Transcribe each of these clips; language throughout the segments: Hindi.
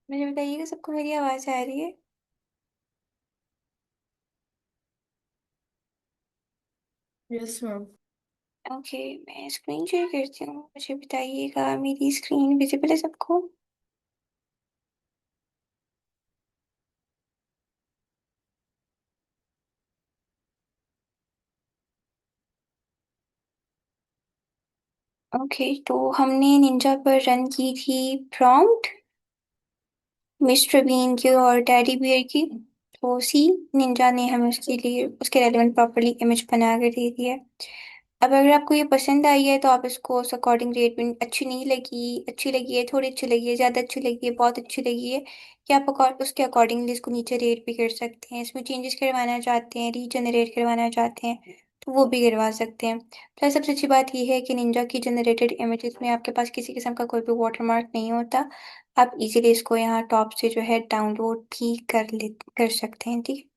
मुझे बताइएगा, सबको मेरी आवाज़ आ रही है? Yes ma'am. ओके, मैं स्क्रीन शेयर करती हूँ। मुझे बताइएगा, मेरी स्क्रीन विजिबल है सबको? ओके, तो हमने निंजा पर रन की थी प्रॉम्प्ट मिस्टर बीन की और टेडी बियर की। तो सी निंजा ने हमें उसके लिए उसके रेलेवेंट प्रॉपरली इमेज बना कर दे दिया है। अब अगर आपको ये पसंद आई है तो आप इसको उस अकॉर्डिंग रेट में, अच्छी नहीं लगी, अच्छी लगी है, थोड़ी अच्छी लगी है, ज़्यादा अच्छी लगी है, बहुत अच्छी लगी है, कि आप उसके अकॉर्डिंगली इसको नीचे रेट भी कर सकते हैं। इसमें चेंजेस करवाना चाहते हैं, रीजनरेट करवाना चाहते हैं, तो वो भी करवा सकते हैं। प्लस सबसे अच्छी बात यह है कि निंजा की जनरेटेड इमेजेस में आपके पास किसी किस्म का कोई भी वाटरमार्क नहीं होता। आप इजीली इसको यहाँ टॉप से जो है डाउनलोड भी कर सकते हैं, ठीक है।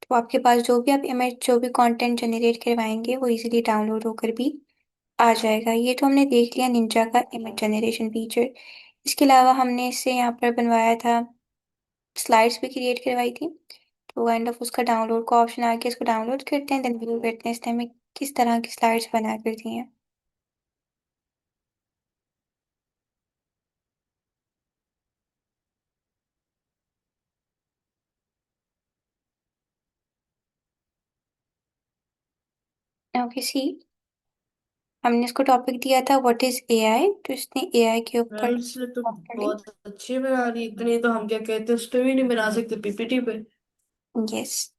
तो आपके पास जो भी आप इमेज, जो भी कंटेंट जनरेट करवाएंगे वो इजीली डाउनलोड होकर भी आ जाएगा। ये तो हमने देख लिया निंजा का इमेज जनरेशन फीचर। इसके अलावा हमने इससे यहाँ पर बनवाया था, स्लाइड्स भी क्रिएट करवाई थी। तो काइंड ऑफ उसका डाउनलोड का ऑप्शन आ गया, इसको डाउनलोड करते हैं, देन व्यू करते हैं इसने हमें किस तरह की स्लाइड्स बना कर दी हैं। ओके सी, हमने इसको टॉपिक दिया था व्हाट इज एआई, तो इसने एआई के ऊपर मैम इसने तो प्रॉपर्ली, बहुत अच्छी बना रही, इतनी तो हम क्या कहते हैं उस पे भी नहीं बना सकते पीपीटी पे। यस,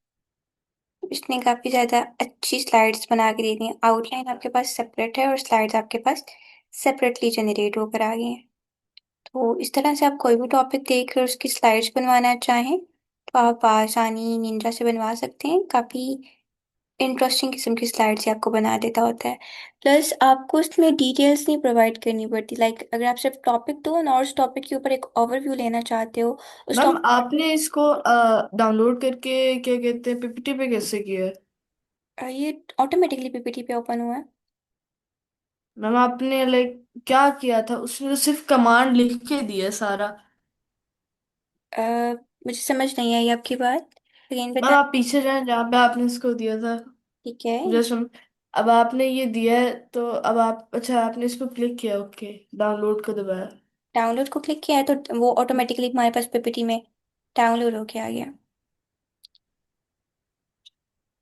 इसने काफी ज्यादा अच्छी स्लाइड्स बना के दी थी। आउटलाइन आपके पास सेपरेट है और स्लाइड्स आपके पास सेपरेटली जनरेट होकर आ गई हैं। तो इस तरह से आप कोई भी टॉपिक देखकर उसकी स्लाइड्स बनवाना चाहें तो आप आसानी निंजा से बनवा सकते हैं। काफी इंटरेस्टिंग किस्म की स्लाइड्स ही आपको बना देता होता है। प्लस आपको इसमें डिटेल्स नहीं प्रोवाइड करनी पड़ती। लाइक अगर आप सिर्फ टॉपिक दो और उस टॉपिक के ऊपर एक ओवरव्यू लेना चाहते हो, उस मैम टॉपिक, आपने इसको डाउनलोड करके क्या कहते हैं पीपीटी पे कैसे किया है? ये ऑटोमेटिकली पीपीटी पे ओपन हुआ है। मैम आपने लाइक क्या किया था उसमें, तो सिर्फ कमांड लिख के दिया है सारा। अ, मुझे समझ नहीं आई आपकी बात, अगेन मैम बताएं। आप पीछे जाए जहाँ पे आपने इसको दिया था। ठीक है, जैसे अब आपने ये दिया है तो अब आप, अच्छा आपने इसको क्लिक किया, ओके डाउनलोड को दबाया। डाउनलोड को क्लिक किया है तो वो ऑटोमेटिकली हमारे पास पीपीटी में डाउनलोड होके आ गया।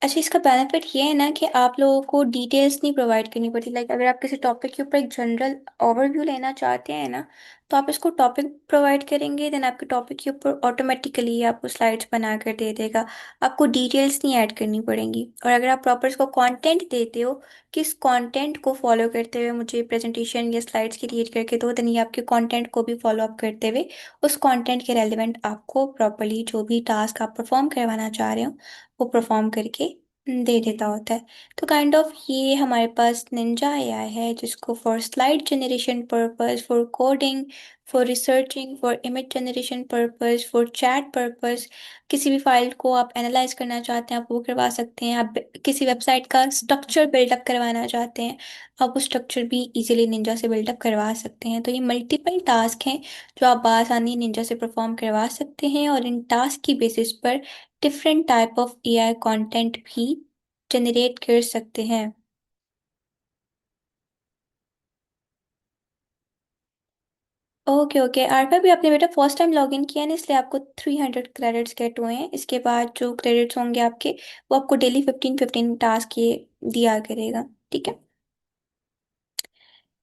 अच्छा, इसका बेनिफिट ये है ना कि आप लोगों को डिटेल्स नहीं प्रोवाइड करनी पड़ती। लाइक अगर आप किसी टॉपिक के ऊपर एक जनरल ओवरव्यू लेना चाहते हैं ना, तो आप इसको टॉपिक प्रोवाइड करेंगे, देन आपके टॉपिक के ऊपर ऑटोमेटिकली आपको स्लाइड्स बना कर दे देगा। आपको डिटेल्स नहीं ऐड करनी पड़ेंगी। और अगर आप प्रॉपर इसको कंटेंट देते हो, किस कंटेंट को फॉलो करते हुए मुझे प्रेजेंटेशन या स्लाइड्स क्रिएट करके दो, देन ये आपके कंटेंट को भी फॉलो अप करते हुए उस कंटेंट के रेलिवेंट आपको प्रॉपरली जो भी टास्क आप परफॉर्म करवाना चाह रहे हो वो परफॉर्म करके दे देता होता है। तो काइंड ऑफ ये हमारे पास निंजा एआई है जिसको for slide generation purpose, for coding, for researching, for image generation purpose, for chat purpose, किसी भी फाइल को आप एनालाइज करना चाहते हैं आप वो करवा सकते हैं। आप किसी वेबसाइट का स्ट्रक्चर बिल्डअप करवाना चाहते हैं, आप वो स्ट्रक्चर भी इजीली निंजा से बिल्डअप करवा सकते हैं। तो ये मल्टीपल टास्क हैं जो आप आसानी निंजा से परफॉर्म करवा सकते हैं, और इन टास्क की बेसिस पर different type of AI content भी जनरेट कर सकते हैं। ओके ओके, आरपा भी आपने बेटा फर्स्ट टाइम लॉगिन किया है ना, इसलिए आपको 300 क्रेडिट्स गेट हुए हैं। इसके बाद जो क्रेडिट्स होंगे आपके, वो आपको डेली 15-15 टास्क ये दिया करेगा, ठीक है।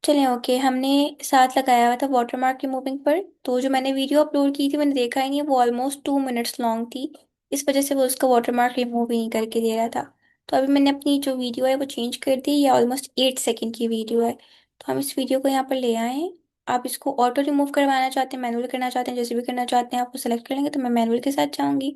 चलें, ओके, हमने साथ लगाया हुआ था वाटरमार्क रिमूविंग पर। तो जो मैंने वीडियो अपलोड की थी मैंने देखा ही नहीं, वो ऑलमोस्ट 2 मिनट्स लॉन्ग थी। इस वजह से वो उसका वाटरमार्क रिमूव ही नहीं करके दे रहा था। तो अभी मैंने अपनी जो वीडियो है वो चेंज कर दी। ये ऑलमोस्ट 8 सेकेंड की वीडियो है। तो हम इस वीडियो को यहाँ पर ले आए हैं। आप इसको ऑटो रिमूव करवाना चाहते हैं, मैनुअल करना चाहते हैं, जैसे भी करना चाहते हैं आप वो सेलेक्ट कर लेंगे। तो मैं मैनुअल के साथ जाऊंगी।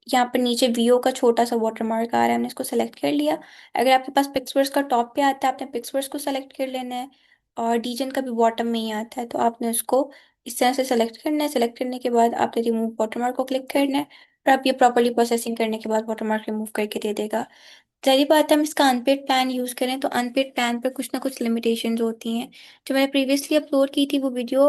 यहाँ पर नीचे वीओ का छोटा सा वाटरमार्क आ रहा है, हमने इसको सेलेक्ट कर लिया। अगर आपके पास पिक्सवर्स का टॉप पे आता है, आपने पिक्सवर्स को सेलेक्ट कर लेना है। और डीजन का भी बॉटम में ही आता है, तो आपने उसको इस तरह से सेलेक्ट करना है। सेलेक्ट करने के बाद आपने रिमूव वाटरमार्क को क्लिक करना है। और आप ये प्रॉपर्ली प्रोसेसिंग करने के बाद वाटरमार्क रिमूव करके दे देगा। जाहिर बात है, हम इसका अनपेड प्लान यूज़ करें तो अनपेड प्लान पर कुछ ना कुछ लिमिटेशंस होती हैं। जो मैंने प्रीवियसली अपलोड की थी वो वीडियो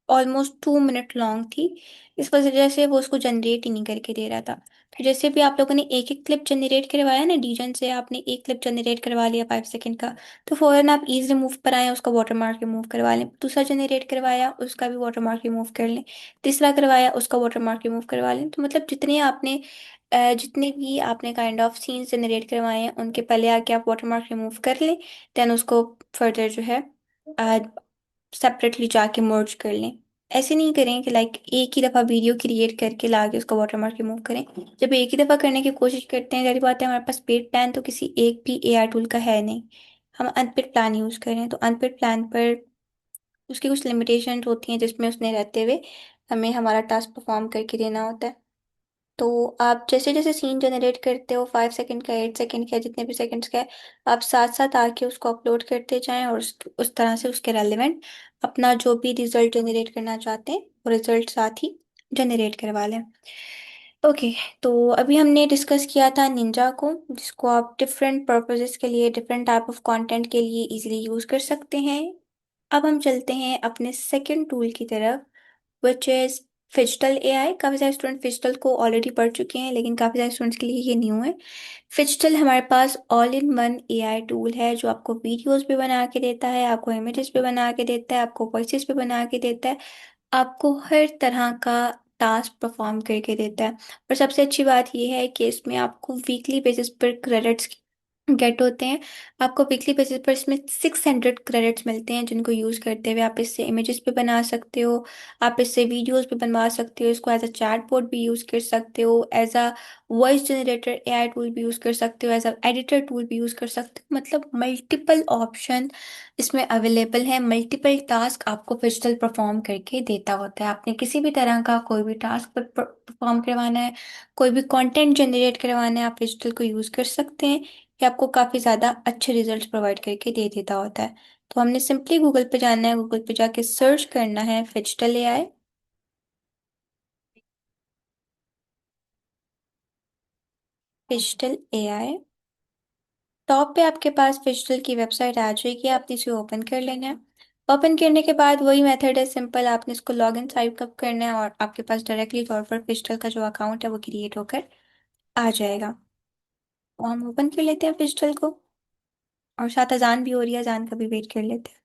ऑलमोस्ट 2 मिनट लॉन्ग थी। इस वजह से वो उसको जनरेट ही नहीं करके दे रहा था। तो जैसे भी आप लोगों ने एक एक क्लिप जनरेट करवाया ना, डीजन से आपने एक क्लिप जनरेट करवा लिया 5 सेकंड का, तो फौरन आप ईज रिमूव पर आए, उसका वाटरमार्क रिमूव करवा लें। दूसरा जनरेट करवाया, उसका भी वाटरमार्क रिमूव कर लें। तीसरा करवाया, उसका वाटरमार्क रिमूव करवा लें। तो मतलब जितने भी आपने काइंड ऑफ सीन्स जनरेट करवाए हैं, उनके पहले आके आप वाटरमार्क रिमूव कर लें। देन उसको फर्दर जो है सेपरेटली जाके मर्ज कर लें। ऐसे नहीं करें कि लाइक एक ही दफ़ा वीडियो क्रिएट करके लाके उसका वाटरमार्क रिमूव करें। जब एक ही दफ़ा करने की कोशिश करते हैं, जारी बात है हमारे पास पेड प्लान तो किसी एक भी एआई टूल का है नहीं। हम अनपेड प्लान यूज़ करें, तो अनपेड प्लान पर उसकी कुछ लिमिटेशन होती हैं, जिसमें उसने रहते हुए हमें हमारा टास्क परफॉर्म करके देना होता है। तो आप जैसे जैसे सीन जनरेट करते हो, 5 सेकंड का, 8 सेकंड का, जितने भी सेकंड्स का है, आप साथ साथ आके उसको अपलोड करते जाएं, और उस तरह से उसके रेलिवेंट अपना जो भी रिजल्ट जनरेट करना चाहते हैं वो रिजल्ट साथ ही जनरेट करवा लें। ओके। तो अभी हमने डिस्कस किया था निंजा को, जिसको आप डिफरेंट पर्पसेस के लिए, डिफरेंट टाइप ऑफ कंटेंट के लिए इजीली यूज कर सकते हैं। अब हम चलते हैं अपने सेकंड टूल की तरफ, विच इज फिजिटल एआई। काफ़ी सारे स्टूडेंट फिजिटल को ऑलरेडी पढ़ चुके हैं, लेकिन काफ़ी सारे स्टूडेंट्स के लिए ये न्यू है। फिजिटल हमारे पास all in one AI tool है, जो आपको वीडियोस भी बना के देता है, आपको इमेजेस भी बना के देता है, आपको वॉइसेस भी बना के देता है, आपको हर तरह का टास्क परफॉर्म करके देता है। और सबसे अच्छी बात यह है कि इसमें आपको वीकली बेसिस पर क्रेडिट्स गेट होते हैं। आपको वीकली बेसिस पर इसमें 600 क्रेडिट्स मिलते हैं, जिनको यूज़ करते हुए आप इससे इमेजेस भी बना सकते हो, आप इससे वीडियोस भी बनवा सकते हो, इसको एज अ चैट बोर्ड भी यूज़ कर सकते हो, as a voice generator AI tool भी यूज़ कर सकते हो, एज अ एडिटर टूल भी यूज़ कर सकते हो। मतलब मल्टीपल ऑप्शन इसमें अवेलेबल है, मल्टीपल टास्क आपको डिजिटल परफॉर्म करके देता होता है। आपने किसी भी तरह का कोई भी टास्क परफॉर्म करवाना है, कोई भी कंटेंट जनरेट करवाना है, आप डिजिटल को यूज़ कर सकते हैं। ये आपको काफ़ी ज़्यादा अच्छे रिजल्ट्स प्रोवाइड करके दे देता होता है। तो हमने सिंपली गूगल पे जाना है, गूगल पे जाके सर्च करना है Phygital AI. Phygital AI, top पे आपके पास फिजिटल की वेबसाइट आ जाएगी, आपने इसे ओपन कर लेना है। ओपन करने के बाद वही मेथड है, सिंपल आपने इसको लॉग इन साइन अप करना है, और आपके पास डायरेक्टली तौर पर फिजिटल का जो अकाउंट है वो क्रिएट होकर आ जाएगा। तो हम ओपन कर लेते हैं फिजिटल को, और साथ अजान भी हो रही है, अजान का भी वेट कर लेते हैं।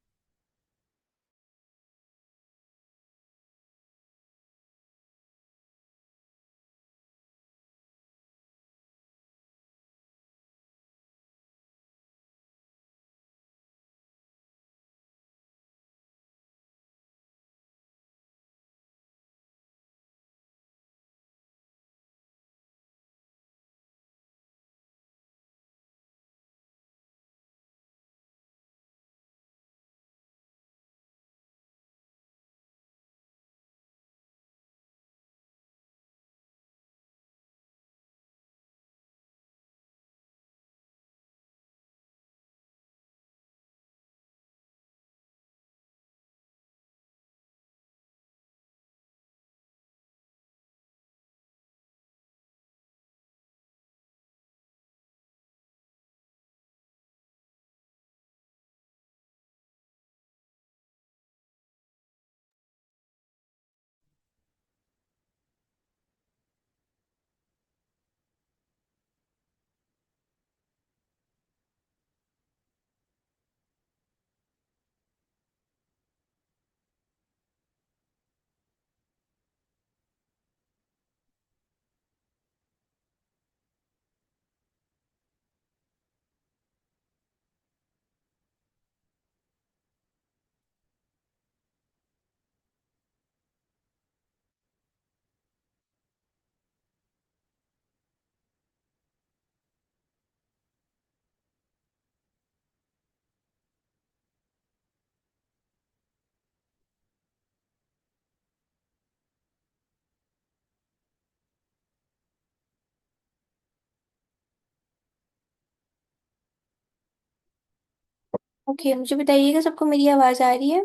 ओके, मुझे बताइएगा सबको मेरी आवाज़ आ रही है?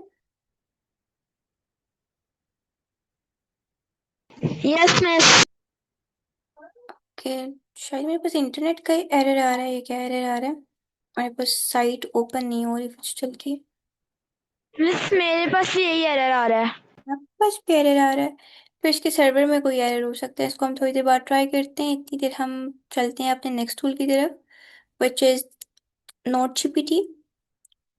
Yes miss. ओके। शायद मेरे पास इंटरनेट का ही एरर आ रहा है, ये क्या एरर आ रहा है? मेरे पास साइट ओपन नहीं हो रही डिजिटल की। मिस मेरे पास भी यही एरर आ रहा है। आपके पास भी एरर आ रहा है, तो इसके सर्वर में कोई एरर हो सकता है। इसको हम थोड़ी देर बाद ट्राई करते हैं, इतनी देर हम चलते हैं अपने नेक्स्ट टूल की तरफ, विच इज नोट जीपीटी।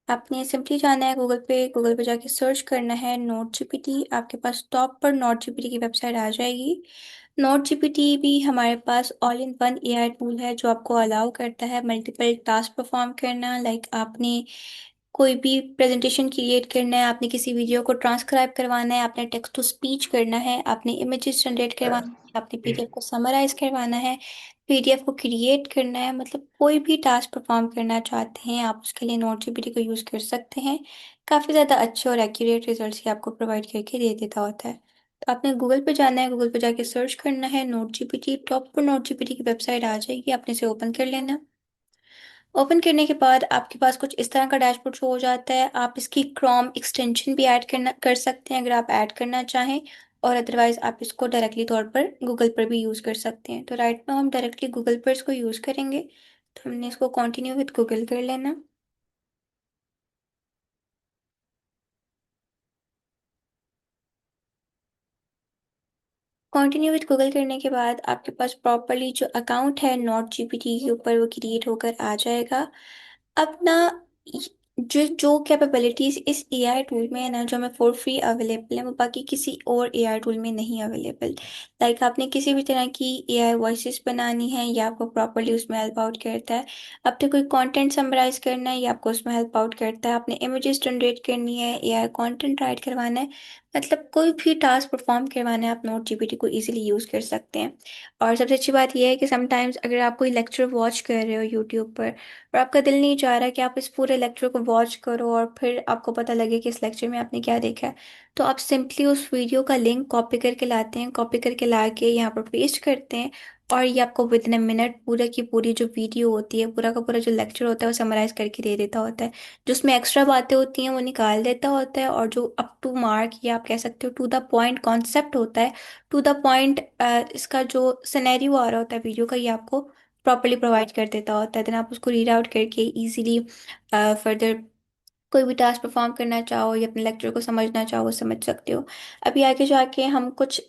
आपने सिंपली जाना है गूगल पे जाके सर्च करना है नोट जीपीटी। आपके पास टॉप पर नोट जीपीटी की वेबसाइट आ जाएगी। नोट जीपीटी भी हमारे पास all in one AI tool है, जो आपको अलाउ करता है मल्टीपल टास्क परफॉर्म करना। लाइक आपने कोई भी प्रेजेंटेशन क्रिएट करना है, आपने किसी वीडियो को ट्रांसक्राइब करवाना है, आपने टेक्स्ट टू स्पीच करना है, आपने इमेजेस जनरेट करवाना है, आपने पीडीएफ को समराइज करवाना है, पीडीएफ को क्रिएट करना है, मतलब कोई भी टास्क परफॉर्म करना चाहते हैं आप, उसके लिए नोट जीपीटी को यूज़ कर सकते हैं। काफ़ी ज़्यादा अच्छे और एक्यूरेट रिजल्ट्स ही आपको प्रोवाइड करके दे देता होता है। तो आपने गूगल पे जाना है, गूगल पे जाके सर्च करना है नोट जीपीटी। टॉप पर नोट जीपीटी की वेबसाइट आ जाएगी, आपने इसे ओपन कर लेना। ओपन करने के बाद आपके पास कुछ इस तरह का डैशबोर्ड शो हो जाता है। आप इसकी क्रोम एक्सटेंशन भी ऐड करना कर सकते हैं अगर आप ऐड करना चाहें, और अदरवाइज आप इसको डायरेक्टली तौर पर गूगल पर भी यूज़ कर सकते हैं। तो राइट में हम डायरेक्टली गूगल पर इसको यूज़ करेंगे, तो हमने इसको कंटिन्यू विद गूगल कर लेना। कंटिन्यू विद गूगल करने के बाद आपके पास प्रॉपरली जो अकाउंट है नोट जीपीटी के ऊपर वो क्रिएट होकर आ जाएगा। अब ना जो कैपेबिलिटीज इस एआई टूल में है ना, जो हमें फॉर फ्री अवेलेबल है, वो बाकी किसी और एआई टूल में नहीं अवेलेबल। लाइक आपने किसी भी तरह की एआई वॉइसेस बनानी है, या आपको प्रॉपरली उसमें हेल्प आउट करता है। आपने कोई कंटेंट समराइज करना है, या आपको उसमें हेल्प आउट करता है। आपने इमेजेस जनरेट करनी है, एआई कंटेंट राइट करवाना है, मतलब कोई भी टास्क परफॉर्म करवाना है, आप नोट जीपीटी को इजीली यूज़ कर सकते हैं। और सबसे अच्छी बात यह है कि समटाइम्स अगर आप कोई लेक्चर वॉच कर रहे हो यूट्यूब पर, और आपका दिल नहीं चाह रहा कि आप इस पूरे लेक्चर को वॉच करो और फिर आपको पता लगे कि इस लेक्चर में आपने क्या देखा है, तो आप सिंपली उस वीडियो का लिंक कॉपी करके लाते हैं, कॉपी करके ला के यहाँ पर पेस्ट करते हैं, और ये आपको विद इन ए मिनट पूरा की पूरी जो वीडियो होती है, पूरा का पूरा जो लेक्चर होता है, वो समराइज करके दे देता होता है। जो उसमें एक्स्ट्रा बातें होती हैं वो निकाल देता होता है, और जो अप टू मार्क, या आप कह सकते हो टू द पॉइंट कॉन्सेप्ट होता है, टू द पॉइंट इसका जो सिनेरियो आ रहा होता है वीडियो का, ये आपको प्रॉपरली प्रोवाइड कर देता होता है। देन आप उसको रीड आउट करके इजीली फर्दर कोई भी टास्क परफॉर्म करना चाहो या अपने लेक्चर को समझना चाहो वो समझ सकते हो। अभी आगे जाके हम कुछ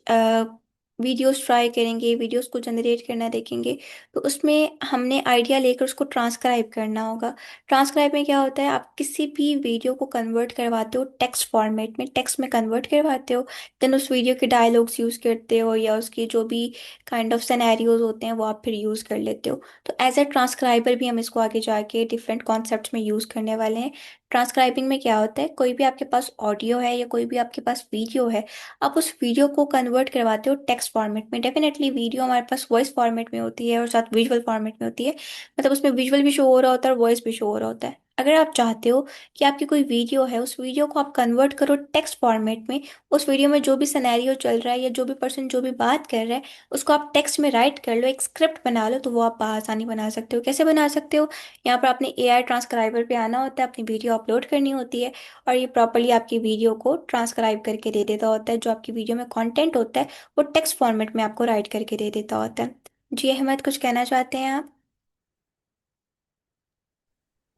वीडियोस ट्राई करेंगे, वीडियोस को जनरेट करना देखेंगे। तो उसमें हमने आइडिया लेकर उसको ट्रांसक्राइब करना होगा। ट्रांसक्राइब में क्या होता है, आप किसी भी वीडियो को कन्वर्ट करवाते हो टेक्स्ट फॉर्मेट में, टेक्स्ट में कन्वर्ट करवाते हो, देन उस वीडियो के डायलॉग्स यूज़ करते हो, या उसकी जो भी काइंड ऑफ सिनेरियोज होते हैं वो आप फिर यूज़ कर लेते हो। तो एज ए ट्रांसक्राइबर भी हम इसको आगे जाके डिफरेंट कॉन्सेप्ट्स में यूज़ करने वाले हैं। ट्रांसक्राइबिंग में क्या होता है, कोई भी आपके पास ऑडियो है या कोई भी आपके पास वीडियो है, आप उस वीडियो को कन्वर्ट करवाते हो टेक्स्ट फॉर्मेट में। डेफिनेटली वीडियो हमारे पास वॉइस फॉर्मेट में होती है और साथ विजुअल फॉर्मेट में होती है, मतलब उसमें विजुअल भी शो हो रहा होता है और वॉइस भी शो हो रहा होता है। अगर आप चाहते हो कि आपकी कोई वीडियो है, उस वीडियो को आप कन्वर्ट करो टेक्स्ट फॉर्मेट में, उस वीडियो में जो भी सिनेरियो चल रहा है या जो भी पर्सन जो भी बात कर रहा है उसको आप टेक्स्ट में राइट कर लो, एक स्क्रिप्ट बना लो, तो वो आप आसानी बना सकते हो। कैसे बना सकते हो, यहाँ पर आपने एआई ट्रांसक्राइबर पे आना होता है, अपनी वीडियो अपलोड करनी होती है, और ये प्रॉपरली आपकी वीडियो को ट्रांसक्राइब करके दे देता होता है। जो आपकी वीडियो में कंटेंट होता है वो टेक्स्ट फॉर्मेट में आपको राइट करके दे देता होता है। जी अहमद, कुछ कहना चाहते हैं आप?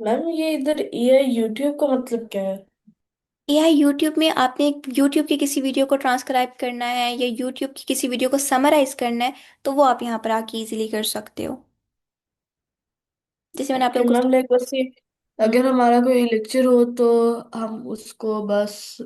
मैम ये इधर ये यूट्यूब का मतलब क्या है? एआई यूट्यूब में आपने यूट्यूब की किसी वीडियो को ट्रांसक्राइब करना है या यूट्यूब की किसी वीडियो को समराइज करना है, तो वो आप यहाँ पर आके इजीली कर सकते हो, जैसे मैंने आप ओके लोगों को। मैम, लाइक बस ये हम्म। अगर हमारा कोई लेक्चर हो तो हम उसको बस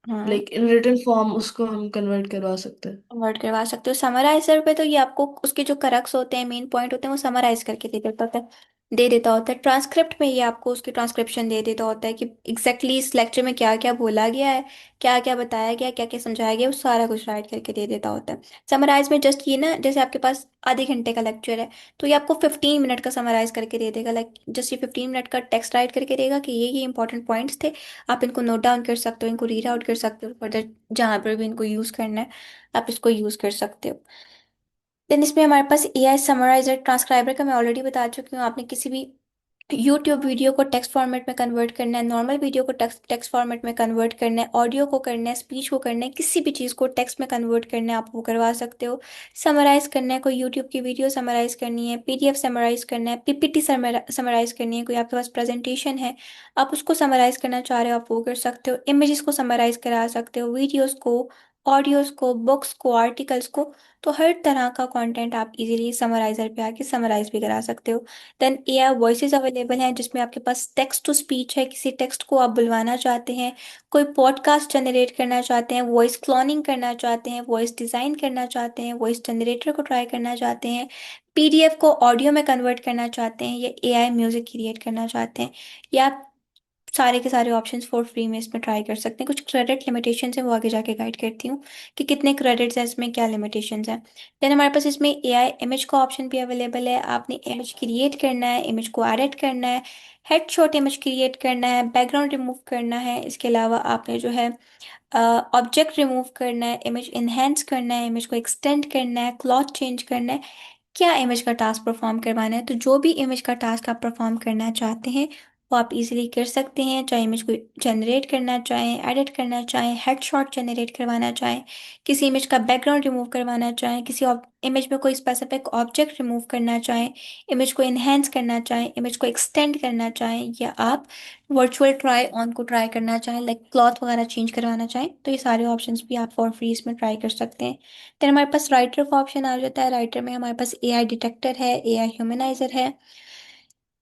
हाँ, लाइक इन रिटन फॉर्म उसको हम कन्वर्ट करवा सकते हैं। वर्ड करवा सकते हो। समराइजर पे तो ये आपको उसके जो करक्स होते हैं, मेन पॉइंट होते हैं, वो समराइज करके दे देता होता है। ट्रांसक्रिप्ट में ये आपको उसकी ट्रांसक्रिप्शन दे देता होता है कि एग्जैक्टली इस लेक्चर में क्या क्या बोला गया है, क्या क्या बताया गया, क्या क्या समझाया गया, वो सारा कुछ राइट करके दे देता होता है। समराइज में जस्ट ये ना, जैसे आपके पास आधे घंटे का लेक्चर है, तो ये आपको 15 मिनट का समराइज करके दे देगा। लाइक जस्ट ये 15 मिनट का टेक्स्ट राइट करके देगा कि ये इंपॉर्टेंट पॉइंट्स थे, आप इनको नोट डाउन कर सकते हो, इनको रीड आउट कर सकते हो, फर्दर जहाँ पर भी इनको यूज़ करना है आप इसको यूज़ कर सकते हो। देन इसमें हमारे पास एआई समराइजर ट्रांसक्राइबर का मैं ऑलरेडी बता चुकी हूँ। आपने किसी भी यूट्यूब वीडियो को टेक्स्ट फॉर्मेट में कन्वर्ट करना है, नॉर्मल वीडियो को टेक्स्ट टेक्स्ट फॉर्मेट में कन्वर्ट करना है, ऑडियो को करना है, स्पीच को करना है, किसी भी चीज़ को टेक्स्ट में कन्वर्ट करना है, आप वो करवा सकते हो। समराइज करना है, कोई यूट्यूब की वीडियो समराइज करनी है, पीडीएफ समराइज करना है, पीपीटी समराइज करनी है, कोई आपके पास प्रेजेंटेशन है, आप उसको समराइज करना चाह रहे हो, आप वो कर सकते हो। इमेजेस को समराइज करा सकते हो, वीडियोस को, ऑडियोज को, बुक्स को, आर्टिकल्स को। तो हर तरह का कंटेंट आप इजीली समराइजर पे आके समराइज भी करा सकते हो। देन एआई वॉइसेस अवेलेबल हैं, जिसमें आपके पास टेक्स्ट टू स्पीच है, किसी टेक्स्ट को आप बुलवाना चाहते हैं, कोई पॉडकास्ट जनरेट करना चाहते हैं, वॉइस क्लोनिंग करना चाहते हैं, वॉइस डिज़ाइन करना चाहते हैं, वॉइस जनरेटर को ट्राई करना चाहते हैं, पीडीएफ को ऑडियो में कन्वर्ट करना चाहते हैं, या एआई म्यूजिक क्रिएट करना चाहते हैं, या सारे के सारे ऑप्शंस फॉर फ्री में इसमें ट्राई कर सकते हैं। कुछ क्रेडिट लिमिटेशन है, वो आगे जाके गाइड करती हूँ कि कितने क्रेडिट्स हैं, इसमें क्या लिमिटेशंस हैं। देन हमारे पास इसमें एआई इमेज का ऑप्शन भी अवेलेबल है। आपने इमेज क्रिएट करना है, इमेज को एडिट करना है, हेडशॉट इमेज क्रिएट करना है, बैकग्राउंड रिमूव करना है, इसके अलावा आपने जो है ऑब्जेक्ट रिमूव करना है, इमेज इन्हेंस करना है, इमेज को एक्सटेंड करना है, क्लॉथ चेंज करना है, क्या इमेज का टास्क परफॉर्म करवाना है। तो जो भी इमेज का टास्क आप परफॉर्म करना चाहते हैं वो आप इजीली कर सकते हैं, चाहे इमेज को जनरेट करना चाहें, एडिट करना चाहें, हेडशॉट जनरेट करवाना चाहें, किसी इमेज का बैकग्राउंड रिमूव करवाना चाहें, किसी इमेज में कोई स्पेसिफिक ऑब्जेक्ट रिमूव करना चाहें, इमेज को इन्हेंस करना चाहें, इमेज को एक्सटेंड करना चाहें, या आप वर्चुअल ट्राई ऑन को ट्राई करना चाहें, लाइक क्लॉथ वगैरह चेंज करवाना चाहें, तो ये सारे ऑप्शंस भी आप फॉर फ्री इसमें ट्राई कर सकते हैं। देन हमारे पास राइटर का ऑप्शन आ जाता है। राइटर में हमारे पास एआई डिटेक्टर है, एआई ह्यूमनाइजर है,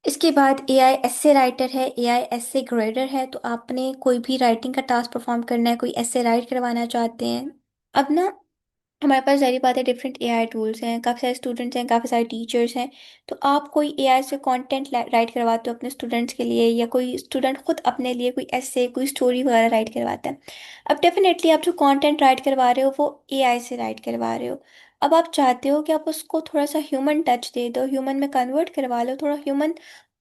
इसके बाद एआई एसे राइटर है, एआई एसे ग्रेडर है। तो आपने कोई भी राइटिंग का टास्क परफॉर्म करना है, कोई एसे राइट करवाना चाहते हैं, अब ना हमारे पास सारी बातें, डिफरेंट एआई टूल्स हैं, काफ़ी सारे स्टूडेंट्स हैं, काफ़ी सारे टीचर्स हैं। तो आप कोई एआई से कंटेंट राइट करवाते हो अपने स्टूडेंट्स के लिए, या कोई स्टूडेंट खुद अपने लिए कोई ऐसे कोई स्टोरी वगैरह राइट करवाता है। अब डेफिनेटली आप जो कंटेंट राइट करवा रहे हो वो एआई से राइट करवा रहे हो। अब आप चाहते हो कि आप उसको थोड़ा सा ह्यूमन टच दे दो, ह्यूमन में कन्वर्ट करवा लो, थोड़ा ह्यूमन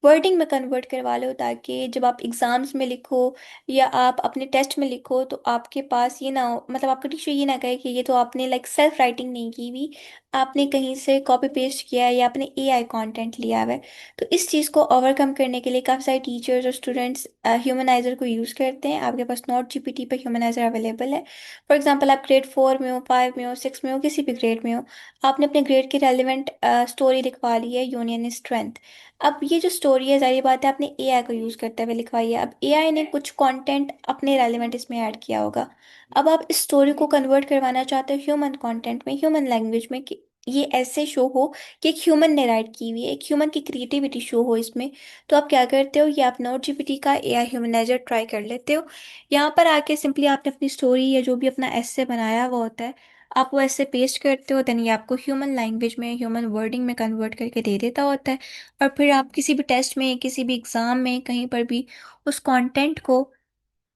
वर्डिंग में कन्वर्ट करवा लो, ताकि जब आप एग्जाम्स में लिखो या आप अपने टेस्ट में लिखो तो आपके पास ये ना हो, मतलब आपका टीचर ये ना कहे कि ये तो आपने लाइक सेल्फ राइटिंग नहीं की हुई, आपने कहीं से कॉपी पेस्ट किया है या आपने एआई कंटेंट लिया हुआ है। तो इस चीज़ को ओवरकम करने के लिए काफ़ी सारे टीचर्स और स्टूडेंट्स ह्यूमनाइजर को यूज़ करते हैं। आपके पास नोट जीपीटी पर ह्यूमनाइजर अवेलेबल है। फॉर एग्जाम्पल आप ग्रेड 4 में हो, 5 में हो, 6 में हो, किसी भी ग्रेड में हो, आपने अपने ग्रेड की रेलिवेंट स्टोरी लिखवा ली है, यूनियन स्ट्रेंथ। अब ये जो स्टोरी है, जारी बात है आपने एआई को यूज करते हुए लिखवाई है, अब एआई ने कुछ कंटेंट अपने रेलिवेंट इसमें ऐड किया होगा। अब आप इस स्टोरी को कन्वर्ट करवाना चाहते हो ह्यूमन कंटेंट में, ह्यूमन लैंग्वेज में, कि ये ऐसे शो हो कि एक ह्यूमन ने राइट की हुई है, एक ह्यूमन की क्रिएटिविटी शो हो इसमें। तो आप क्या करते हो, ये आप नोट जीपीटी का एआई ह्यूमनाइजर ट्राई कर लेते हो। यहाँ पर आके सिंपली आपने अपनी स्टोरी या जो भी अपना एसे बनाया हुआ होता है, आप वो ऐसे पेस्ट करते हो, देन ये आपको ह्यूमन लैंग्वेज में, ह्यूमन वर्डिंग में कन्वर्ट करके दे देता होता है। और फिर आप किसी भी टेस्ट में, किसी भी एग्जाम में, कहीं पर भी उस कंटेंट को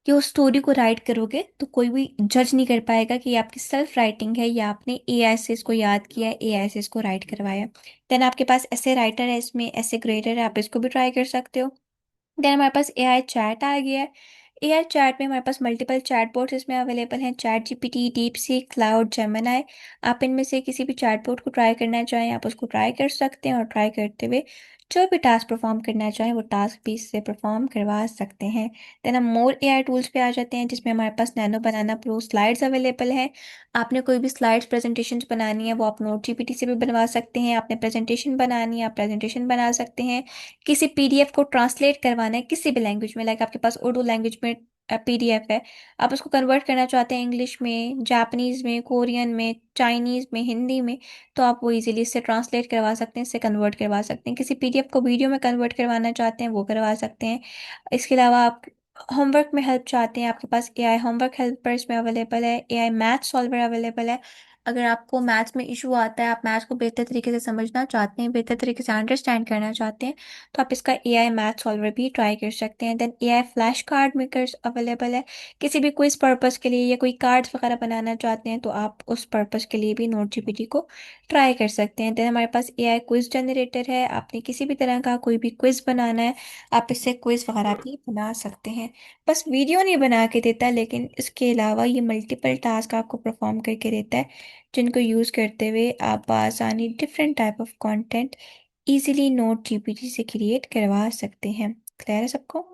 या उस स्टोरी को राइट करोगे तो कोई भी जज नहीं कर पाएगा कि ये आपकी सेल्फ राइटिंग है या आपने एआई से इसको याद किया है, एआई से इसको राइट करवाया। देन आपके पास ऐसे राइटर है, इसमें ऐसे ग्रेडर है, आप इसको भी ट्राई कर सकते हो। देन हमारे पास एआई चैट आ गया है। एआई चैट में हमारे पास मल्टीपल चैटबॉट्स इसमें अवेलेबल हैं, chat GPT, deep sea, cloud, Gemini. आप इनमें से किसी भी चैटबॉट को ट्राई करना चाहें, आप उसको ट्राई कर सकते हैं, और ट्राई करते हुए जो भी टास्क परफॉर्म करना चाहें वो टास्क भी इससे परफॉर्म करवा सकते हैं। देन हम मोर एआई टूल्स पे आ जाते हैं, जिसमें हमारे पास नैनो बनाना प्रो स्लाइड्स अवेलेबल है। आपने कोई भी स्लाइड्स प्रेजेंटेशन बनानी है वो आप नोट जीपीटी से भी बनवा सकते हैं, आपने प्रेजेंटेशन बनानी है आप प्रेजेंटेशन बना सकते हैं, किसी पीडीएफ को ट्रांसलेट करवाना है किसी भी लैंग्वेज में, लाइक आपके पास उर्दू लैंग्वेज में पीडीएफ है, आप उसको कन्वर्ट करना चाहते हैं इंग्लिश में, जापानीज में, कोरियन में, चाइनीज में, हिंदी में, तो आप वो इजीली इससे ट्रांसलेट करवा सकते हैं, इससे कन्वर्ट करवा सकते हैं। किसी पीडीएफ को वीडियो में कन्वर्ट करवाना चाहते हैं वो करवा सकते हैं। इसके अलावा आप होमवर्क में हेल्प चाहते हैं, आपके पास एआई होमवर्क हेल्पर इसमें अवेलेबल है, एआई मैथ सॉल्वर अवेलेबल है। अगर आपको मैथ्स में इशू आता है, आप मैथ्स को बेहतर तरीके से समझना चाहते हैं, बेहतर तरीके से अंडरस्टैंड करना चाहते हैं, तो आप इसका एआई मैथ सॉल्वर भी ट्राई कर सकते हैं। Then AI flash card makers available है, किसी भी क्विज पर्पस के लिए या कोई कार्ड्स वगैरह बनाना चाहते हैं तो आप उस पर्पस के लिए भी नोट जीपीटी को ट्राई कर सकते हैं। देन हमारे पास एआई क्विज जनरेटर है, आपने किसी भी तरह का कोई भी क्विज बनाना है आप इससे क्विज वगैरह भी बना सकते हैं। बस वीडियो नहीं बना के देता, लेकिन इसके अलावा ये मल्टीपल टास्क आपको परफॉर्म करके देता है, जिनको यूज़ करते हुए आप आसानी different type of content easily note GPT से क्रिएट करवा सकते हैं। क्लियर है सबको?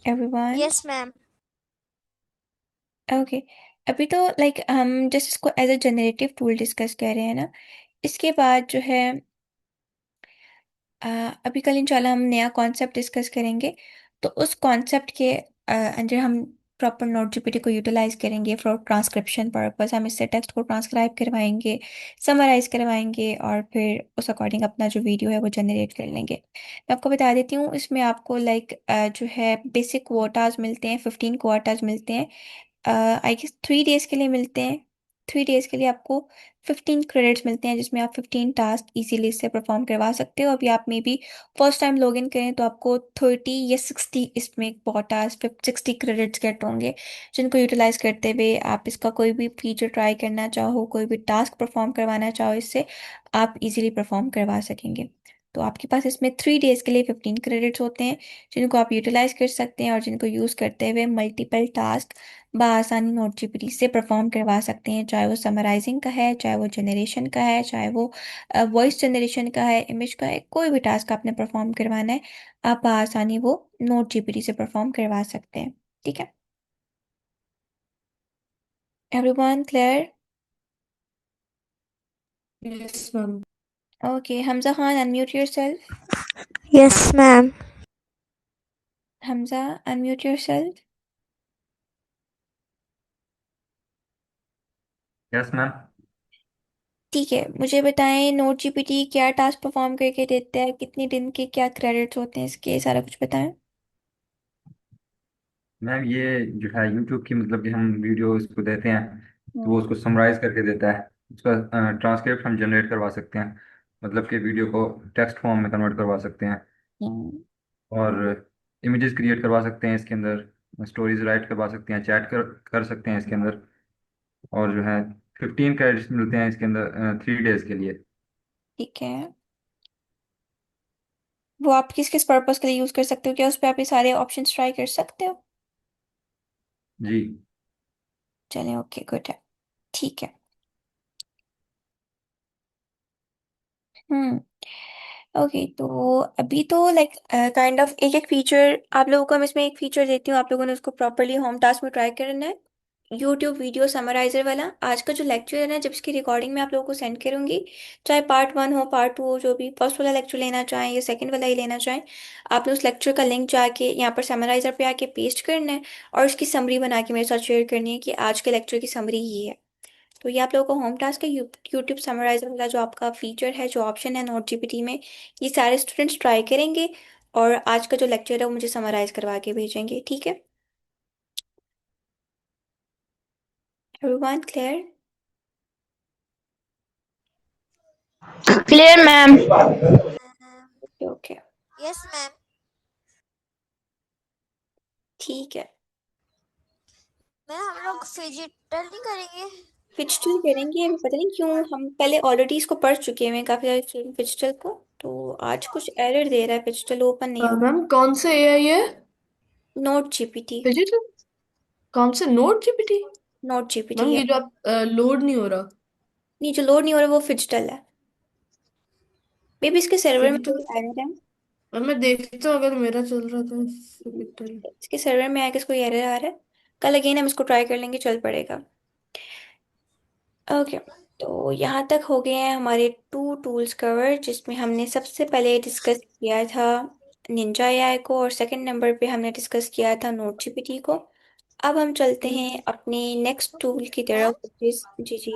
एवरीवन? Yes ma'am. ओके। अभी तो लाइक हम जस्ट इसको as a generative tool discuss कर रहे हैं ना। इसके बाद जो है अ, अभी कल इंशाल्लाह हम नया कॉन्सेप्ट डिस्कस करेंगे। तो उस कॉन्सेप्ट के अंदर हम प्रॉपर नोट जीपीटी को यूटिलाइज करेंगे फॉर ट्रांसक्रिप्शन पर्पस। हम इससे टेक्स्ट को ट्रांसक्राइब करवाएंगे, समराइज करवाएंगे, और फिर उस अकॉर्डिंग अपना जो वीडियो है वो जनरेट कर लेंगे। मैं आपको बता देती हूँ, इसमें आपको लाइक जो है बेसिक क्वोटाज मिलते हैं, 15 क्वोटाज मिलते हैं। आई गेस 3 डेज के लिए मिलते हैं। 3 डेज के लिए आपको 15 क्रेडिट्स मिलते हैं, जिसमें आप 15 टास्क इजीली इससे परफॉर्म करवा सकते हो। अभी आप may be first time log in करें तो आपको 30 या 60 इसमें बहुत टास्क 60 क्रेडिट्स गेट होंगे, जिनको यूटिलाइज करते हुए आप इसका कोई भी फीचर ट्राई करना चाहो, कोई भी टास्क परफॉर्म करवाना चाहो, इससे आप इजीली परफॉर्म करवा सकेंगे। तो आपके पास इसमें 3 डेज के लिए 15 क्रेडिट्स होते हैं, जिनको आप यूटिलाइज कर सकते हैं और जिनको यूज़ करते हुए मल्टीपल टास्क बआसानी नोट जीपीटी से परफॉर्म करवा सकते हैं। चाहे वो समराइजिंग का है, चाहे वो जनरेशन का है, चाहे वो वॉइस जनरेशन का है, इमेज का है, कोई भी टास्क आपने परफॉर्म करवाना है, आप बआसानी वो नोट जीपीटी से परफॉर्म करवा सकते हैं। ठीक है? Everyone clear? Yes ma'am. Okay, Hamza Khan unmute yourself. Yes ma'am. Hamza unmute yourself. Yes ma'am. ठीक है, मुझे बताएं नोट जीपीटी क्या टास्क परफॉर्म करके देता है, कितने दिन के क्या क्रेडिट्स होते हैं, इसके सारा कुछ बताएं। मैम ये जो है यूट्यूब की मतलब कि हम वीडियो इसको देते हैं तो वो हम्म। उसको समराइज करके देता है। उसका ट्रांसक्रिप्ट हम जनरेट करवा सकते हैं, मतलब कि वीडियो को टेक्स्ट फॉर्म में कन्वर्ट करवा सकते हैं। हम्म। और इमेजेस क्रिएट करवा सकते हैं इसके अंदर, स्टोरीज राइट करवा सकते हैं, चैट कर सकते हैं इसके अंदर। और जो है 15 क्रेडिट्स मिलते हैं इसके अंदर 3 डेज के लिए। ठीक है, वो आप किस किस पर्पस के लिए यूज कर सकते हो? क्या उस पर आप ये सारे ऑप्शंस ट्राई कर सकते हो? जी। चलें, ओके, गुड है। ठीक है। हम्म। ओके, तो अभी तो लाइक काइंड ऑफ एक एक फीचर आप लोगों को, मैं इसमें एक फीचर देती हूँ, आप लोगों ने उसको प्रॉपरली होम टास्क में ट्राई करना है। यूट्यूब वीडियो समराइजर वाला आज का जो लेक्चर है ना, जब इसकी रिकॉर्डिंग मैं आप लोगों को सेंड करूंगी, चाहे पार्ट 1 हो, पार्ट 2 हो, जो भी फर्स्ट वाला लेक्चर लेना चाहें या सेकंड वाला ही लेना चाहें, आपने उस लेक्चर का लिंक जाके यहाँ पर समराइजर पे आके पेस्ट करना है, और उसकी समरी बना के मेरे साथ शेयर करनी है कि आज के लेक्चर की समरी ये है। तो ये आप लोगों को होम टास्क है। यूट्यूब समराइजर वाला जो आपका फीचर है, जो ऑप्शन है नोट जीपीटी में, ये सारे स्टूडेंट्स ट्राई करेंगे, और आज का जो लेक्चर है वो मुझे समराइज करवा के भेजेंगे। ठीक है? Everyone clear? Clear ma'am. Okay okay. Yes ma'am. ठीक है, मैम हम लोग फिजिटल नहीं करेंगे? फिजिटल करेंगे। अभी पता नहीं क्यों, हम पहले ऑलरेडी इसको पढ़ चुके हैं काफी सारे फिजिटल को, तो आज कुछ एरर दे रहा है, फिजिटल ओपन नहीं हो। मैम कौन से एआई है? Note GPT. डिजिटल? कौन से note GPT? Note GPT ma'am है। ये जो आप लोड नहीं हो रहा। नहीं, जो लोड नहीं हो रहा वो फिजिटल है। मे बी इसके सर्वर में फिजिटल? कोई एरर है। अब मैं देखता हूँ अगर मेरा चल रहा था फिजिटल। इसके सर्वर में आके इसको एरर आ रहा है। कल अगेन हम इसको ट्राई कर लेंगे, चल पड़ेगा। ओके, तो यहाँ तक हो गए हैं हमारे 2 टूल्स कवर, जिसमें हमने सबसे पहले डिस्कस किया था निंजा एआई को, और सेकंड नंबर पे हमने डिस्कस किया था नोट जीपीटी को। अब हम चलते हैं अपने नेक्स्ट टूल की मैम, तरफ, जी जी।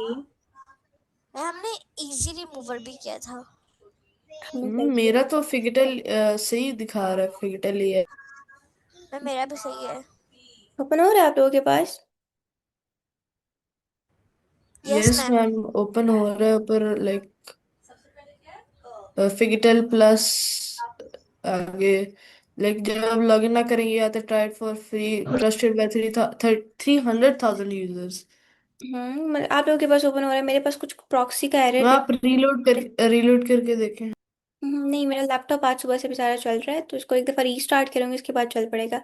हमने इजी रिमूवर भी किया था। हमने क्या किया? मेरा तो फिजिटल सही दिखा रहा है, फिजिटल ही है। मैम मेरा भी सही है। ओपन हो रहा है आप लोगों के पास? Yes yes ma'am. Ma'am, open हो रहा है पर लाइक फिजिटल प्लस आगे, लाइक जब आप लॉगिन ना करेंगे या तो try for free trusted by 300,000 users. आप लोगों के पास ओपन हो रहा है, मेरे पास कुछ प्रॉक्सी का एरर मैं दिख। आप रीलोड करके देखें। नहीं, मेरा लैपटॉप आज सुबह से भी सारा चल रहा है, तो इसको एक दफ़ा रीस्टार्ट करूंगी, इसके बाद चल पड़ेगा।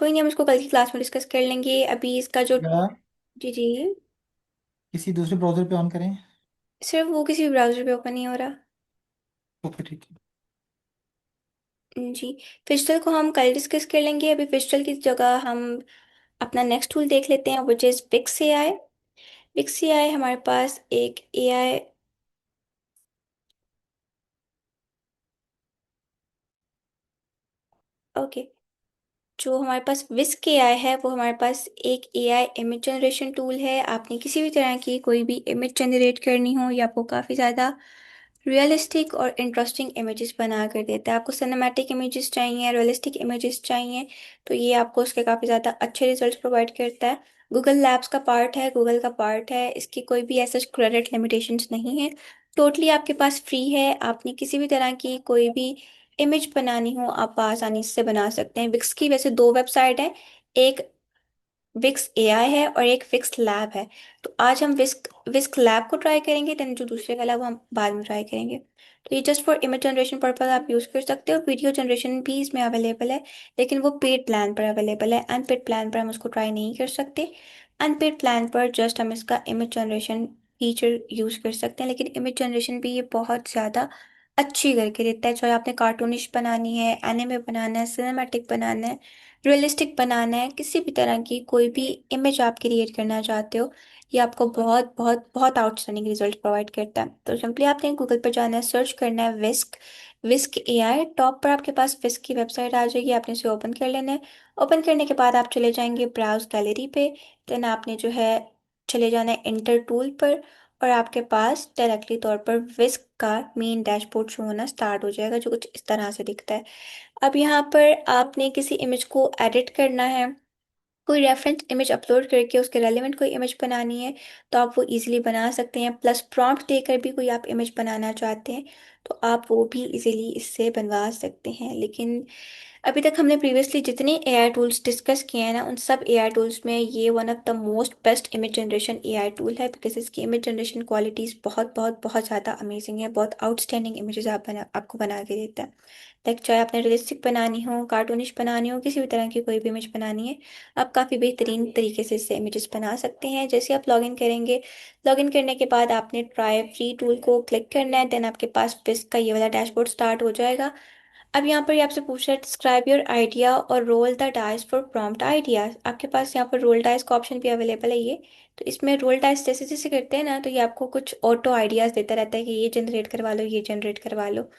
कोई नहीं, हम इसको कल की क्लास में डिस्कस कर लेंगे। अभी इसका जो। या जी जी। किसी दूसरे ब्राउजर पे ऑन करें? सिर्फ वो किसी भी ब्राउजर पे ओपन नहीं हो रहा। ओके ठीक है। जी। फिस्टल को हम कल डिस्कस कर लेंगे। अभी फिस्टल की जगह हम अपना नेक्स्ट टूल देख लेते हैं, which is Wix AI. Wix AI हमारे पास एक एआई। ओके। जो हमारे पास विस्क एआई है वो हमारे पास एक एआई इमेज जनरेशन टूल है। आपने किसी भी तरह की कोई भी इमेज जनरेट करनी हो या आपको काफ़ी ज़्यादा रियलिस्टिक और इंटरेस्टिंग इमेजेस बना कर देता है। आपको सिनेमैटिक इमेजेस चाहिए, रियलिस्टिक इमेजेस चाहिए, तो ये आपको उसके काफ़ी ज़्यादा अच्छे रिजल्ट्स प्रोवाइड करता है। गूगल लैब्स का पार्ट है, गूगल का पार्ट है, इसकी कोई भी ऐसा क्रेडिट लिमिटेशंस नहीं है। टोटली आपके पास फ्री है। आपने किसी भी तरह की कोई भी इमेज बनानी हो आप आसानी से बना सकते हैं। विक्स की वैसे दो वेबसाइट है, एक विक्स एआई है और एक विक्स लैब है। तो आज हम विस्क विस्क लैब को ट्राई करेंगे, देन जो दूसरे वाला वो हम बाद में ट्राई करेंगे। तो ये just for image generation purpose आप यूज़ कर सकते हो। वीडियो जनरेशन भी इसमें अवेलेबल है, लेकिन वो पेड प्लान पर अवेलेबल है। अनपेड प्लान पर हम उसको ट्राई नहीं कर सकते। अनपेड प्लान पर जस्ट हम इसका इमेज जनरेशन फीचर यूज़ कर सकते हैं, लेकिन इमेज जनरेशन भी ये बहुत ज़्यादा अच्छी करके देता है। चाहे आपने कार्टूनिश बनानी है, एनिमे बनाना है, सिनेमैटिक बनाना है, रियलिस्टिक बनाना है, किसी भी तरह की कोई भी इमेज आप क्रिएट करना चाहते हो, ये आपको बहुत बहुत बहुत आउटस्टैंडिंग रिजल्ट प्रोवाइड करता है। तो सिंपली आपने गूगल पर जाना है, सर्च करना है विस्क विस्क एआई। टॉप पर आपके पास विस्क की वेबसाइट आ जाएगी, आपने इसे ओपन कर लेना है। ओपन करने के बाद आप चले जाएंगे ब्राउज गैलरी पे। देन आपने जो है चले जाना है इंटर टूल पर, और आपके पास डायरेक्टली तौर पर विस्क का मेन डैशबोर्ड शो होना स्टार्ट हो जाएगा, जो कुछ इस तरह से दिखता है। अब यहाँ पर आपने किसी इमेज को एडिट करना है, कोई रेफरेंस इमेज अपलोड करके उसके रेलेवेंट कोई इमेज बनानी है, तो आप वो इजीली बना सकते हैं। प्लस प्रॉम्प्ट देकर भी कोई आप इमेज बनाना चाहते हैं, तो आप वो भी इजीली इससे बनवा सकते हैं। लेकिन अभी तक हमने प्रीवियसली जितने एआई टूल्स डिस्कस किए हैं ना, उन सब एआई टूल्स में ये one of the most best image generation AI tool है, बिकॉज इसकी इमेज जनरेशन क्वालिटीज़ बहुत बहुत बहुत ज़्यादा अमेजिंग है। बहुत आउटस्टैंडिंग इमेजेस आपको बना के देता है। लाइक चाहे आपने रियलिस्टिक बनानी हो, कार्टूनिश बनानी हो, किसी भी तरह की कोई भी इमेज बनानी है, आप काफ़ी बेहतरीन तरीके से इससे इमेजेस बना सकते हैं। जैसे आप लॉगिन करेंगे, लॉगिन करने के बाद आपने ट्राई फ्री टूल को क्लिक करना है। देन आपके पास बिस्क का ये वाला डैशबोर्ड स्टार्ट हो जाएगा। अब यहाँ पर ये आपसे पूछ रहा है डिस्क्राइब योर आइडिया और roll the dice for prompt ideas. आपके पास यहाँ पर रोल डाइस का ऑप्शन भी अवेलेबल है ये। तो इसमें रोल डाइस जैसे जैसे करते हैं ना, तो ये आपको कुछ ऑटो आइडियाज देता रहता है कि ये जनरेट करवा लो, ये जनरेट करवा लो।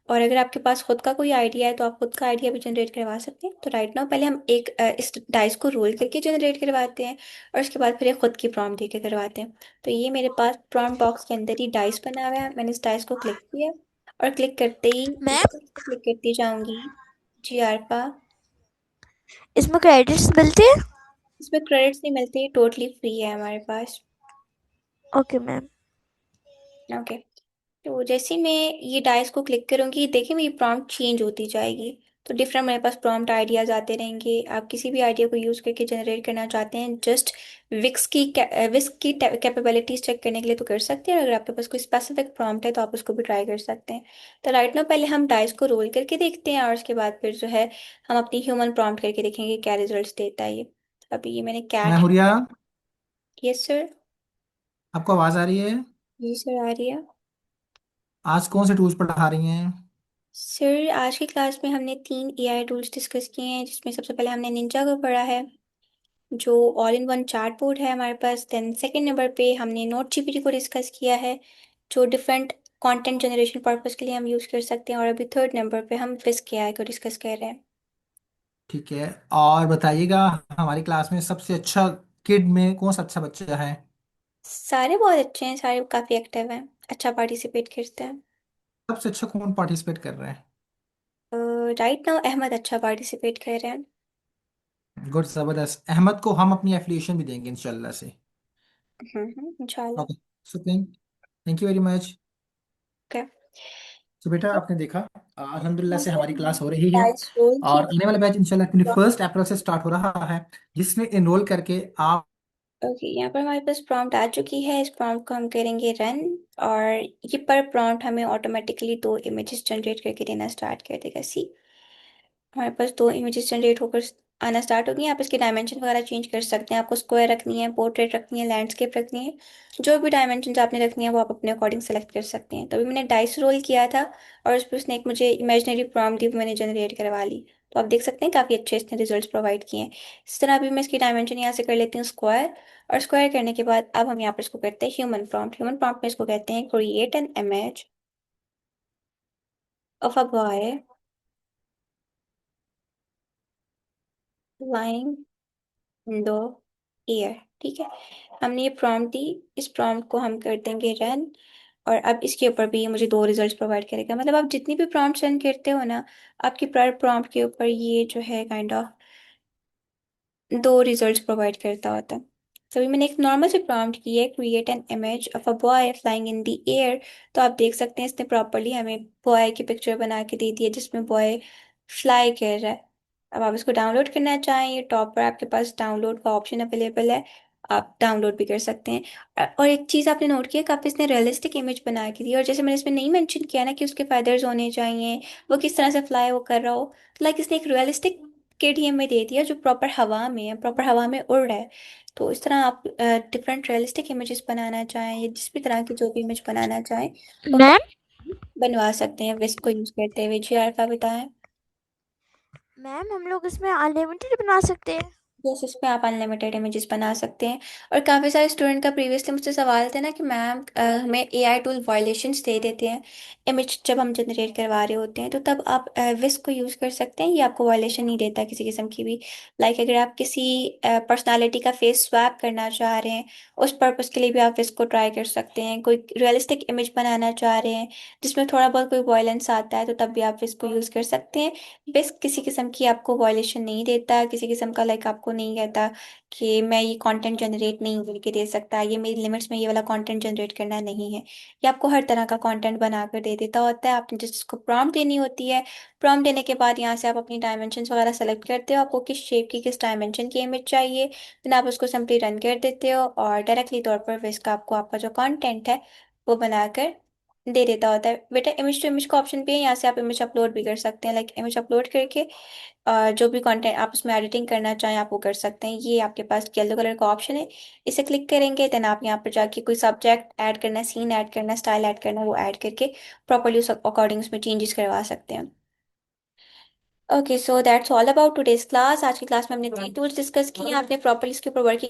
और अगर आपके पास खुद का कोई आइडिया है तो आप खुद का आइडिया भी जनरेट करवा सकते हैं। तो राइट नाउ पहले हम एक इस डाइस को रोल करके जनरेट करवाते हैं, और उसके बाद फिर ये खुद की प्रॉम्प्ट देके करवाते हैं। तो ये मेरे पास प्रॉम्प्ट बॉक्स के अंदर ही डाइस बना हुआ है, मैंने इस डाइस को क्लिक किया, और क्लिक करते ही मैम, ऊपर क्लिक करती जाऊंगी। जी आरपा। इसमें क्रेडिट्स मिलते हैं? इसमें क्रेडिट्स नहीं मिलते, टोटली फ्री है हमारे पास। Okay ma'am. ओके। तो जैसे ही मैं ये डाइस को क्लिक करूंगी, देखिए मेरी प्रॉम्प्ट चेंज होती जाएगी। तो डिफरेंट मेरे पास प्रॉम्प्ट आइडियाज आते रहेंगे। आप किसी भी आइडिया को यूज करके जनरेट करना चाहते हैं, जस्ट विक्स की कैपेबिलिटीज चेक करने के लिए तो कर सकते हैं। अगर आपके पास कोई स्पेसिफिक प्रॉम्प्ट है तो आप उसको भी ट्राई कर सकते हैं। तो राइट नाउ पहले हम डाइस को रोल करके देखते हैं, और उसके बाद फिर जो है हम अपनी ह्यूमन प्रॉम्प्ट करके देखेंगे क्या रिजल्ट देता है ये। अभी ये मैंने मैं कैट। Huriya, yes sir. आपको आवाज आ रही है? जी सर, आ रही है। आज कौन से टूल्स पढ़ा रही हैं? सर आज की क्लास में हमने तीन एआई टूल्स डिस्कस किए हैं, जिसमें सबसे पहले हमने निंजा को पढ़ा है, जो all in one chart board है हमारे पास। देन सेकंड नंबर पे हमने नोट जीपीटी को डिस्कस किया है, जो डिफरेंट कंटेंट जनरेशन पर्पस के लिए हम यूज़ कर सकते हैं। और अभी थर्ड नंबर पे हम फिस्क एआई को डिस्कस कर रहे हैं। ठीक है। और बताइएगा, हमारी क्लास में सबसे अच्छा किड में कौन सा अच्छा बच्चा है? सारे बहुत अच्छे हैं, सारे काफ़ी एक्टिव हैं, अच्छा पार्टिसिपेट करते हैं। सबसे अच्छा कौन पार्टिसिपेट कर रहे हैं? राइट नाउ अहमद अच्छा पार्टिसिपेट कर रहे हैं। गुड, जबरदस्त। अहमद को हम अपनी एफिलिएशन भी देंगे इंशाल्लाह से। इंशाल्लाह। Okay. So thank you very much. Okay. तो बेटा आपने देखा, अल्हम्दुलिल्लाह से हमारी क्लास हो रही है। डाइस रोल और की। आने वाला बैच इंशाल्लाह 21 अप्रैल से स्टार्ट हो रहा है, जिसमें इनरोल करके आप। ओके, यहाँ पर हमारे पास प्रॉम्प्ट आ चुकी है। इस प्रॉम्प्ट को हम करेंगे रन, और ये पर प्रॉम्प्ट हमें ऑटोमेटिकली दो इमेजेस जनरेट करके देना स्टार्ट कर देगा। सी, हमारे पास दो इमेजेस जनरेट होकर आना स्टार्ट होगी। आप इसके डायमेंशन वगैरह चेंज कर सकते हैं, आपको स्क्वायर रखनी है, पोर्ट्रेट रखनी है, लैंडस्केप रखनी है, जो भी डायमेंशन आपने रखनी है वो आप अपने अकॉर्डिंग सेलेक्ट कर सकते हैं। तो अभी मैंने डाइस रोल किया था और उस पर उसने एक मुझे इमेजिनरी प्रॉम्प्ट दी, वो मैंने जनरेट करवा ली। तो आप देख सकते हैं काफ़ी अच्छे इसने रिजल्ट्स प्रोवाइड किए हैं। इस तरह अभी मैं इसकी डायमेंशन यहाँ से कर लेती हूँ स्क्वायर। और स्क्वायर करने के बाद अब हम यहाँ पर इसको करते हैं ह्यूमन प्रॉम्प्ट। ह्यूमन प्रॉम्प्ट में इसको कहते हैं create an image of a boy flying in the air. ठीक है, हमने ये प्रॉम्प्ट दी, इस प्रॉम्प्ट को हम कर देंगे रन। और अब इसके ऊपर भी ये मुझे दो रिजल्ट्स प्रोवाइड करेगा। मतलब आप जितनी भी प्रॉम्प्ट रन करते हो ना, आपकी पर प्रॉम्प्ट के ऊपर ये जो है काइंड ऑफ दो रिजल्ट्स प्रोवाइड करता होता है। तो अभी मैंने एक नॉर्मल से प्रॉम्प्ट की है, create an image of a boy flying in the air. तो आप देख सकते हैं इसने प्रॉपरली हमें बॉय की पिक्चर बना के दे दी है जिसमें बॉय फ्लाई कर रहा है। अब आप इसको डाउनलोड करना चाहें, ये टॉप पर आपके पास डाउनलोड का ऑप्शन अवेलेबल है, आप डाउनलोड भी कर सकते हैं। और एक चीज़ आपने नोट किया, काफ़ी इसने रियलिस्टिक इमेज बना के दी। और जैसे मैंने इसमें नहीं मेंशन किया ना कि उसके फेदर्स होने चाहिए, वो किस तरह से फ्लाई वो कर रहा हो, तो लाइक इसने एक रियलिस्टिक किट ये हमें दे दिया जो प्रॉपर हवा में है, प्रॉपर हवा में उड़ रहा है। तो इस तरह आप डिफरेंट रियलिस्टिक इमेजेस बनाना चाहें या जिस भी तरह की जो भी इमेज बनाना चाहें तो आप मैम बनवा सकते हैं विस्क को यूज करते हुए। जी आरफा बताएं। मैम हम लोग इसमें अनलिमिटेड बना सकते हैं? यस, इस पे आप अनलिमिटेड इमेजेस बना सकते हैं। और काफ़ी सारे स्टूडेंट का प्रीवियसली मुझसे सवाल थे ना कि मैम हमें एआई टूल वायलेशंस दे देते हैं इमेज जब हम जनरेट करवा रहे होते हैं, तो तब आप विस्क को यूज़ कर सकते हैं, ये आपको वायलेशन नहीं देता किसी किस्म की भी। लाइक अगर आप किसी पर्सनालिटी का फेस स्वैप करना चाह रहे हैं, उस पर्पज़ के लिए भी आप विस्क को ट्राई कर सकते हैं। कोई रियलिस्टिक इमेज बनाना चाह रहे हैं जिसमें थोड़ा बहुत कोई वायलेंस आता है, तो तब भी आप विस्क को यूज़ कर सकते हैं। बेस किसी किस्म की आपको वॉयलेशन नहीं देता, किसी किस्म का लाइक आपको नहीं कहता कि मैं ये कंटेंट जनरेट नहीं करके दे सकता, ये मेरी लिमिट्स में ये वाला कंटेंट जनरेट करना नहीं है। ये आपको हर तरह का कंटेंट बनाकर दे देता होता है। आपने जिसको प्रॉम्प्ट देनी होती है, प्रॉम्प्ट देने के बाद यहाँ से आप अपनी डायमेंशंस वगैरह सेलेक्ट करते हो, आपको किस शेप की किस डायमेंशन की इमेज चाहिए, देन आप उसको सिंपली रन कर देते हो और डायरेक्टली तौर पर इसका आपको आपका जो कंटेंट है वो बनाकर दे देता होता है। बेटा इमेज टू इमेज का ऑप्शन भी है, यहाँ से आप इमेज अपलोड भी कर सकते हैं। लाइक इमेज अपलोड करके जो भी कंटेंट आप उसमें एडिटिंग करना चाहें आप वो कर सकते हैं। ये आपके पास येलो कलर का ऑप्शन है, इसे क्लिक करेंगे देन आप यहाँ पर जाके कोई सब्जेक्ट ऐड करना है, सीन ऐड करना है, स्टाइल ऐड करना है, वो ऐड करके प्रॉपरली उस अकॉर्डिंग उसमें चेंजेस करवा सकते हैं। Okay, so that's all about today's class. आज की क्लास में हमने 3 टूल्स डिस्कस किए, आपने प्रॉपरली इसके ऊपर वर्क।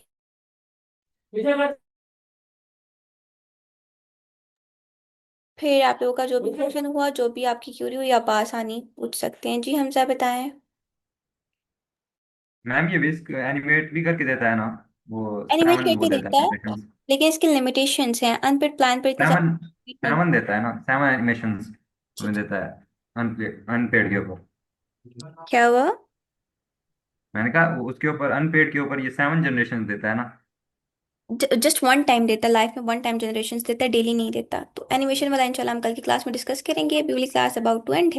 फिर आप लोगों का जो भी क्वेश्चन हुआ, जो भी आपकी क्यूरी हुई, आप आसानी पूछ सकते हैं। जी हमसे बताएं। मैम ये विस्क एनिमेट भी करके देता है ना, वो एनिमेट 7 वो करके देता देता है है, सेकंड्स। लेकिन इसकी लिमिटेशंस हैं, अनपेड प्लान पर इतनी 7 सारी नहीं। 7 देता है ना, 7 एनिमेशंस जी में जी। देता है अनपेड अनपेड के ऊपर। क्या हुआ? मैंने कहा उसके ऊपर अनपेड के ऊपर ये 7 जनरेशन देता है ना। जस्ट वन टाइम देता है, लाइफ में वन टाइम जनरेशन देता है, डेली नहीं देता। तो एनिमेशन वाला इंशाल्लाह हम कल की क्लास में डिस्कस करेंगे। अभी वाली क्लास अबाउट टू एंड है।